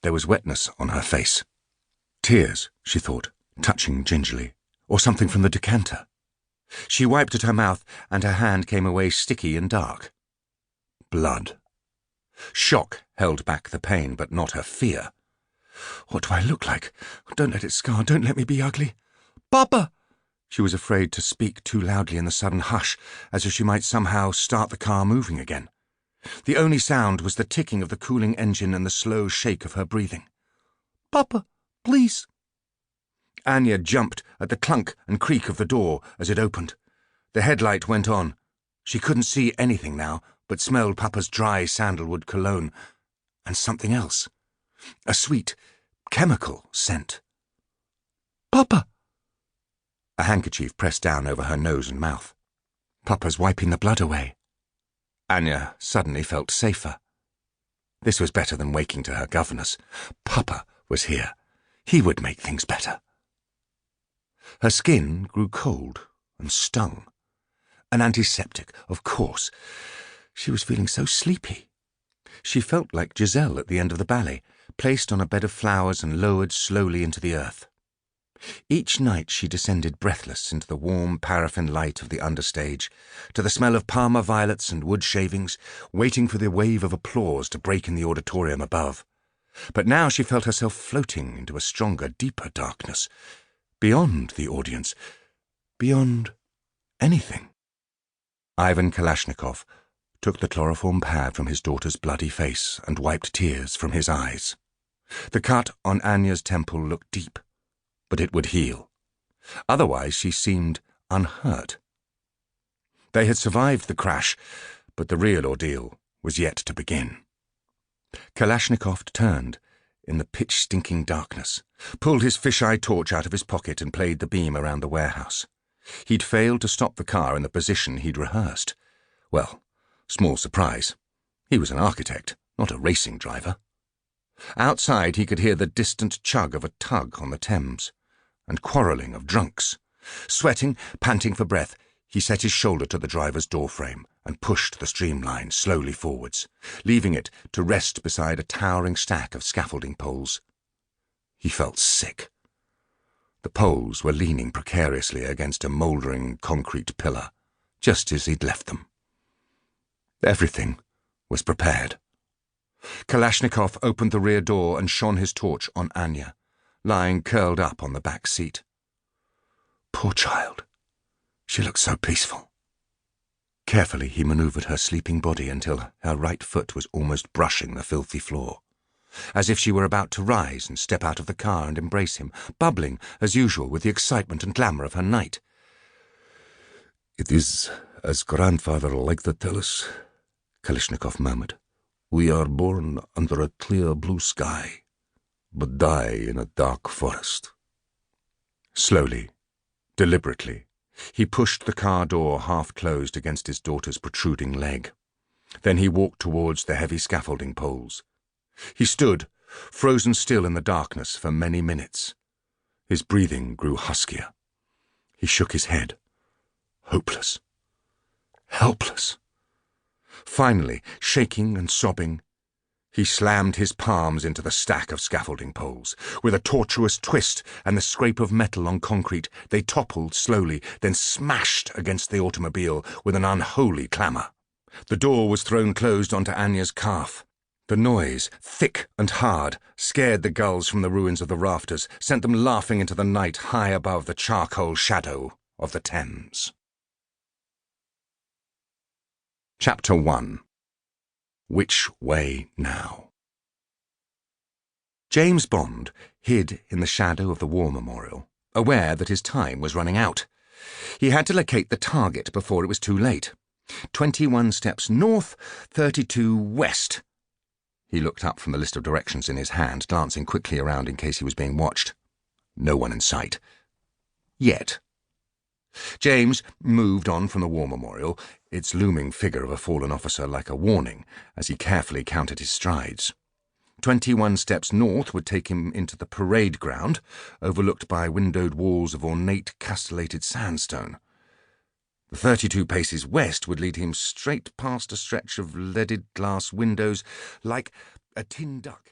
There was wetness on her face. Tears, she thought, touching gingerly, or something from the decanter. She wiped at her mouth, and her hand came away sticky and dark. Blood. Shock held back the pain, but not her fear. What do I look like? Don't let it scar. Don't let me be ugly. Papa! She was afraid to speak too loudly in the sudden hush, as if she might somehow start the car moving again. The only sound was the ticking of the cooling engine and the slow shake of her breathing. Papa, please. Anya jumped at the clunk and creak of the door as it opened. The headlight went on. She couldn't see anything now, but smelled Papa's dry sandalwood cologne, and something else. A sweet, chemical scent. Papa! A handkerchief pressed down over her nose and mouth. Papa's wiping the blood away. Anya suddenly felt safer. This was better than waking to her governess. Papa was here. He would make things better. Her skin grew cold and stung. An antiseptic, of course. She was feeling so sleepy. She felt like Giselle at the end of the ballet, placed on a bed of flowers and lowered slowly into the earth. Each night she descended breathless into the warm paraffin light of the understage, to the smell of Parma violets and wood shavings, waiting for the wave of applause to break in the auditorium above. But now she felt herself floating into a stronger, deeper darkness, beyond the audience, beyond anything. Ivan Kalashnikov took the chloroform pad from his daughter's bloody face and wiped tears from his eyes. The cut on Anya's temple looked deep, but it would heal. Otherwise she seemed unhurt. They had survived the crash, but the real ordeal was yet to begin. Kalashnikov turned in the pitch-stinking darkness, pulled his fisheye torch out of his pocket and played the beam around the warehouse. He'd failed to stop the car in the position he'd rehearsed. Well, small surprise. He was an architect, not a racing driver. Outside he could hear the distant chug of a tug on the Thames, and quarrelling of drunks. Sweating, panting for breath, he set his shoulder to the driver's doorframe and pushed the streamline slowly forwards, leaving it to rest beside a towering stack of scaffolding poles. He felt sick. The poles were leaning precariously against a mouldering concrete pillar, just as he'd left them. Everything was prepared. Kalashnikov opened the rear door and shone his torch on Anya, lying curled up on the back seat. Poor child. She looked so peaceful. Carefully he manoeuvred her sleeping body until her right foot was almost brushing the filthy floor, as if she were about to rise and step out of the car and embrace him, bubbling, as usual, with the excitement and glamour of her night. "It is as grandfather liked to tell us," Kalashnikov murmured. "We are born under a clear blue sky, but die in a dark forest." Slowly, deliberately, he pushed the car door half-closed against his daughter's protruding leg. Then he walked towards the heavy scaffolding poles. He stood, frozen still in the darkness, for many minutes. His breathing grew huskier. He shook his head. Hopeless. Helpless. Finally, shaking and sobbing, he slammed his palms into the stack of scaffolding poles. With a tortuous twist and the scrape of metal on concrete, they toppled slowly, then smashed against the automobile with an unholy clamour. The door was thrown closed onto Anya's calf. The noise, thick and hard, scared the gulls from the ruins of the rafters, sent them laughing into the night high above the charcoal shadow of the Thames. Chapter 1. Which Way Now? James Bond hid in the shadow of the War Memorial, aware that his time was running out. He had to locate the target before it was too late. 21 steps north, 32 west. He looked up from the list of directions in his hand, glancing quickly around in case he was being watched. No one in sight. Yet. James moved on from the War Memorial, its looming figure of a fallen officer like a warning, as he carefully counted his strides. 21 steps north would take him into the parade ground, overlooked by windowed walls of ornate castellated sandstone. The 32 paces west would lead him straight past a stretch of leaded glass windows like a tin duck